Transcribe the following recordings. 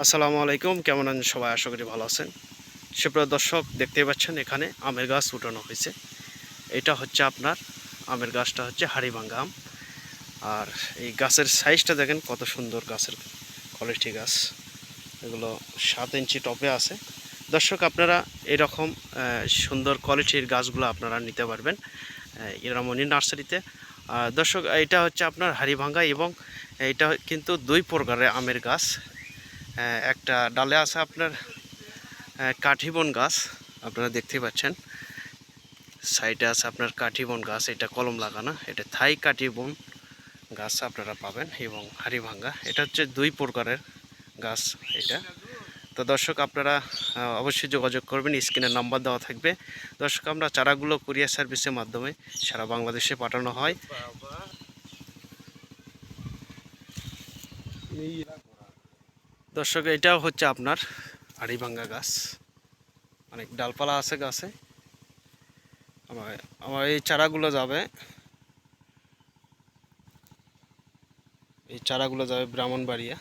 আসসালামু আলাইকুম, কেমন আছেন সবাই? আশা করি ভালো আছেন। সুপ্রিয় দর্শক, দেখতেই পাচ্ছেন এখানে আমের গাছ উঠানো হয়েছে। এটা হচ্ছে আপনার আমের গাছটা হচ্ছে হাড়িভাঙ্গা আম। আর এই গাছের সাইজটা দেখেন কত সুন্দর, গাছের কোয়ালিটি গাছ। এগুলো 7 ইঞ্চি টপে আছে। দর্শক, আপনারা এরকম সুন্দর কোয়ালিটির গাছগুলো আপনারা নিতে পারবেন ইরামণি নার্সারিতে। দর্শক, এটা হচ্ছে আপনার হাড়িভাঙ্গা এবং এটা কিন্তু দুই প্রকারের আমের গাছ। একটা ডালে আছে আপনার কাঠিবন গাছ, আপনারা দেখতেই পাচ্ছেন। সাইডে আছে আপনার কাঠিবন গাছ, এটা কলম লাগানো, এটা থাই কাঠিবন গাছ আপনারা পাবেন। এবং হাড়িভাঙ্গা, এটা হচ্ছে দুই প্রকারের গাছ এটা। তো দর্শক, আপনারা অবশ্যই যোগাযোগ করবেন, স্ক্রিনের নাম্বার দেওয়া থাকবে। দর্শক, আমরা চারাগুলো কুরিয়ার সার্ভিসের মাধ্যমে সারা বাংলাদেশে পাঠানো হয়। দর্শক, এটাও হচ্ছে আপনার হাড়িভাঙ্গা গাছ, অনেক ডালপালা আছে গাছে। আমার এই চারাগুলো যাবে, ব্রাহ্মণবাড়িয়া।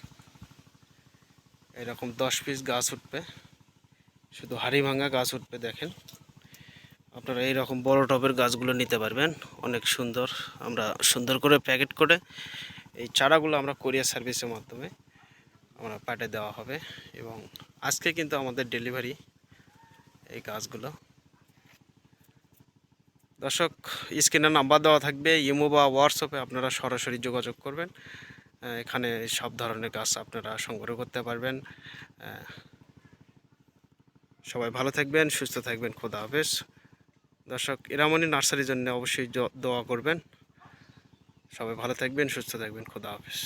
এরকম 10 পিস গাছ উঠবে, শুধু হাড়িভাঙ্গা গাছ উঠবে। দেখেন, আপনারা এইরকম বড় টবের গাছগুলো নিতে পারবেন, অনেক সুন্দর। আমরা সুন্দর করে প্যাকেট করে এই চারাগুলো আমরা কোরিয়ার সার্ভিসের মাধ্যমে আমরা পাঠিয়ে দেওয়া হবে। এবং আজকে কিন্তু আমাদের ডেলিভারি এই গাছগুলো। দর্শক, স্ক্রিনে নাম্বার দেওয়া থাকবে, ইমো বা হোয়াটসঅ্যাপে আপনারা সরাসরি যোগাযোগ করবেন। এখানে সব ধরনের গাছ আপনারা সংগ্রহ করতে পারবেন। সবাই ভালো থাকবেন, সুস্থ থাকবেন, খোদা হাফেজ। দর্শক, ইরামণি নার্সারির জন্য অবশ্যই দোয়া করবেন। সবাই ভালো থাকবেন, সুস্থ থাকবেন, খোদা হাফেজ।